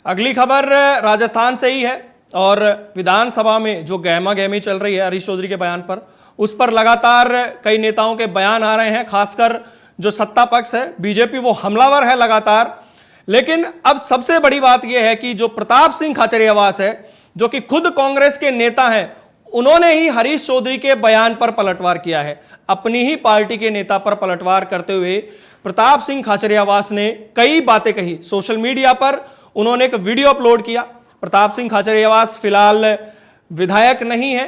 अगली खबर राजस्थान से ही है और विधानसभा में जो गहमा गहमी चल रही है हरीश चौधरी के बयान पर, उस पर लगातार कई नेताओं के बयान आ रहे हैं। खासकर जो सत्ता पक्ष है बीजेपी, वो हमलावर है लगातार। लेकिन अब सबसे बड़ी बात यह है कि जो प्रताप सिंह खाचरियावास है, जो कि खुद कांग्रेस के नेता हैं, उन्होंने ही हरीश चौधरी के बयान पर पलटवार किया है। अपनी ही पार्टी के नेता पर पलटवार करते हुए प्रताप सिंह खाचरियावास ने कई बातें कही। सोशल मीडिया पर उन्होंने एक वीडियो अपलोड किया। प्रताप सिंह खाचरियावास फिलहाल विधायक नहीं है,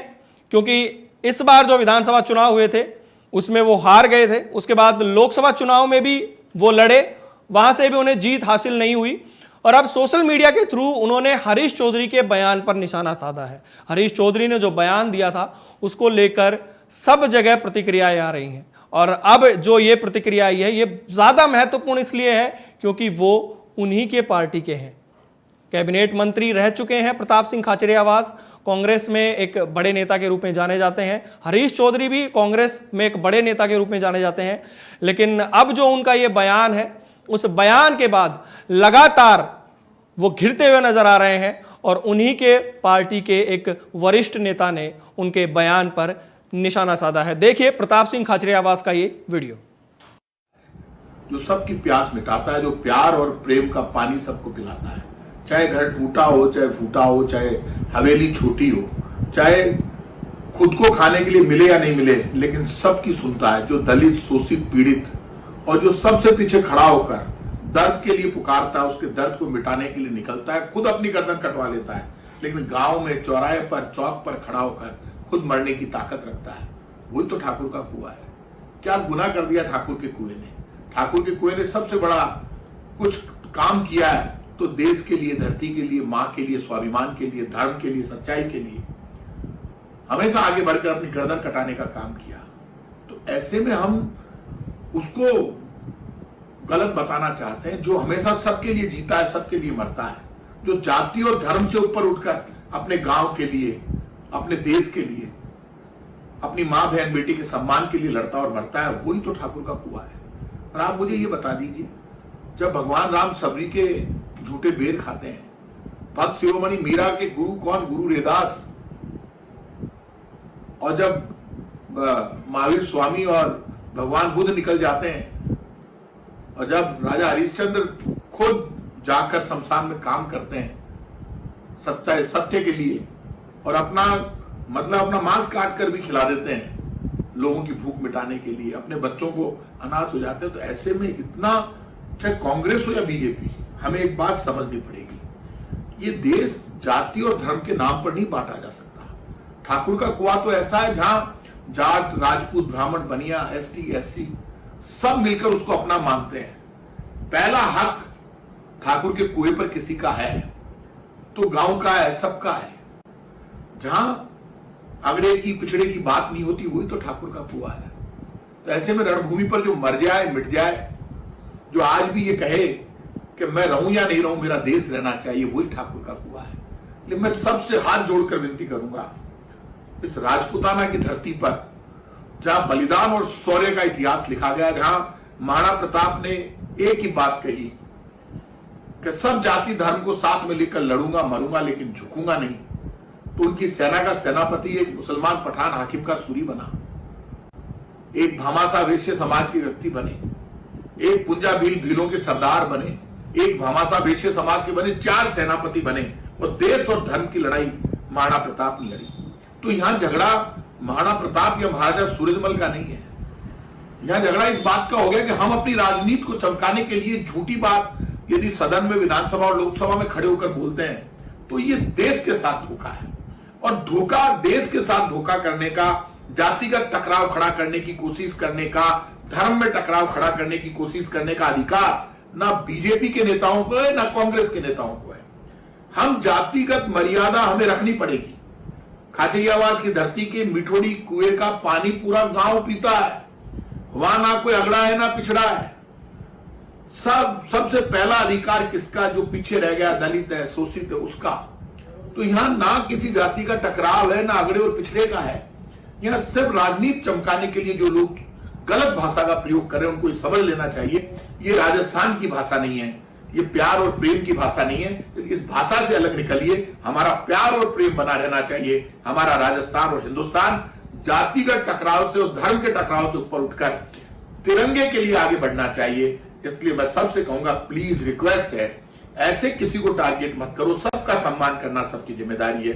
क्योंकि इस बार जो विधानसभा चुनाव हुए थे उसमें वो हार गए थे। उसके बाद लोकसभा चुनाव में भी वो लड़े, वहां से भी उन्हें जीत हासिल नहीं हुई। और अब सोशल मीडिया के थ्रू उन्होंने हरीश चौधरी के बयान पर निशाना साधा है। हरीश चौधरी ने जो बयान दिया था उसको लेकर सब जगह प्रतिक्रियाएं आ रही हैं। और अब जो ये प्रतिक्रिया आई है, ये ज्यादा महत्वपूर्ण इसलिए है क्योंकि वो उन्हीं के पार्टी के हैं। कैबिनेट मंत्री रह चुके हैं प्रताप सिंह खाचरियावास, कांग्रेस में एक बड़े नेता के रूप में जाने जाते हैं। हरीश चौधरी भी कांग्रेस में एक बड़े नेता के रूप में जाने जाते हैं। लेकिन अब जो उनका ये बयान है, उस बयान के बाद लगातार वो घिरते हुए नजर आ रहे हैं और उन्हीं के पार्टी के एक वरिष्ठ नेता ने उनके बयान पर निशाना साधा है। देखिए प्रताप सिंह खाचरियावास का ये वीडियो। जो सबकी प्यास मिटाता है, जो प्यार और प्रेम का पानी सबको पिलाता है, चाहे घर टूटा हो, चाहे फूटा हो, चाहे हवेली छोटी हो, चाहे खुद को खाने के लिए मिले या नहीं मिले, लेकिन सबकी सुनता है। जो दलित, शोषित, पीड़ित और जो सबसे पीछे खड़ा होकर दर्द के लिए पुकारता है, उसके दर्द को मिटाने के लिए निकलता है, खुद अपनी गर्दन कटवा लेता है, लेकिन गांव में चौराहे पर, चौक पर खड़ा होकर खुद मरने की ताकत रखता है। वही तो ठाकुर का कुआं है। क्या गुनाह कर दिया ठाकुर के कुएं ने? ठाकुर के कुएं ने सबसे बड़ा कुछ काम किया है तो देश के लिए, धरती के लिए, मां के लिए, स्वाभिमान के लिए, धर्म के लिए, सच्चाई के लिए हमेशा आगे बढ़कर अपनी गर्दन कटाने का काम किया। तो ऐसे में हम उसको गलत बताना चाहते हैं, जो हमेशा सबके लिए जीता है, सबके लिए मरता है, जो जाति और धर्म से ऊपर उठकर अपने गांव के लिए, अपने देश के लिए, अपनी मां बहन बेटी के सम्मान के लिए लड़ता और मरता है, वही तो ठाकुर का कुआं है। और आप मुझे ये बता दीजिए, जब भगवान राम सबरी के झूठे बेर खाते हैं, भक्त शिरोमणि मीरा के गुरु कौन? गुरु रैदास। और जब महावीर स्वामी और भगवान बुद्ध निकल जाते हैं, और जब राजा हरिश्चंद्र खुद जाकर शमशान में काम करते हैं सत्य के लिए, और अपना मांस काट कर भी खिला देते हैं लोगों की भूख मिटाने के लिए, अपने बच्चों को अनाथ हो जाते हैं, तो ऐसे में इतना, चाहे कांग्रेस हो या बीजेपी, हमें एक बात समझनी पड़ेगी, ये देश जाति और धर्म के नाम पर नहीं बांटा जा सकता। ठाकुर का कुआं तो ऐसा है जहां जाट, राजपूत, ब्राह्मण, बनिया, एसटी, एससी सब मिलकर उसको अपना मानते हैं। पहला हक ठाकुर के कुएं पर किसी का है तो गांव का है, सबका है। जहां अगड़े की पिछड़े की बात नहीं होती, वही तो ठाकुर का कुआं है। तो ऐसे में रणभूमि पर जो मर जाए, मिट जाए, जो आज भी ये कहे कि मैं रहूं या नहीं रहूं, मेरा देश रहना चाहिए, वही ठाकुर का कुआं है। लेकिन मैं सबसे हाथ जोड़कर विनती करूंगा, इस राजपूताना की धरती पर जहां बलिदान और शौर्य का इतिहास लिखा गया, जहां महाराणा प्रताप ने एक ही बात कही कि सब जाति धर्म को साथ में लेकर लड़ूंगा, मरूंगा, लेकिन झुकूंगा नहीं, तो उनकी सेना का सेनापति एक मुसलमान पठान हाकिम का सूरी बना, एक भामाशाह वैश्य समाज के व्यक्ति बने, एक पुंजा भीलों के सरदार बने, एक भामाशाह वैश्य समाज के बने, 4 सेनापति बने, और देश और धर्म की लड़ाई महाराणा प्रताप ने लड़ी। तो यहां झगड़ा महाराणा प्रताप या महाराजा सूरजमल का नहीं है। यहां झगड़ा इस बात का हो गया कि हम अपनी राजनीति को चमकाने के लिए झूठी बात यदि सदन में, विधानसभा और लोकसभा में खड़े होकर बोलते हैं, तो ये देश के साथ धोखा है। और धोखा, देश के साथ धोखा करने का, जातिगत टकराव खड़ा करने की कोशिश करने का, धर्म में टकराव खड़ा करने की कोशिश करने का अधिकार ना बीजेपी के नेताओं को है, ना कांग्रेस के नेताओं को है। हम जातिगत मर्यादा हमें रखनी पड़ेगी। खाचरियावास की धरती के मिठोड़ी कुएं का पानी पूरा गांव पीता है, वहां ना कोई अगड़ा है ना पिछड़ा है। सबसे पहला अधिकार किसका? जो पीछे रह गया, दलित है, शोषित है, उसका। तो यहां ना किसी जाति का टकराव है, ना अगड़े और पिछड़े का है। यहां सिर्फ राजनीति चमकाने के लिए जो लोग गलत भाषा का प्रयोग कर रहे हैं, उनको समझ लेना चाहिए, ये राजस्थान की भाषा नहीं है, ये प्यार और प्रेम की भाषा नहीं है। इस भाषा से अलग निकलिए। हमारा प्यार और प्रेम बना रहना चाहिए। हमारा राजस्थान और हिंदुस्तान जातिगत टकराव से और धर्म के टकराव से ऊपर उठकर तिरंगे के लिए आगे बढ़ना चाहिए। इसलिए मैं सबसे कहूंगा, प्लीज रिक्वेस्ट है, ऐसे किसी को टारगेट मत करो। सबका सम्मान करना सबकी जिम्मेदारी है।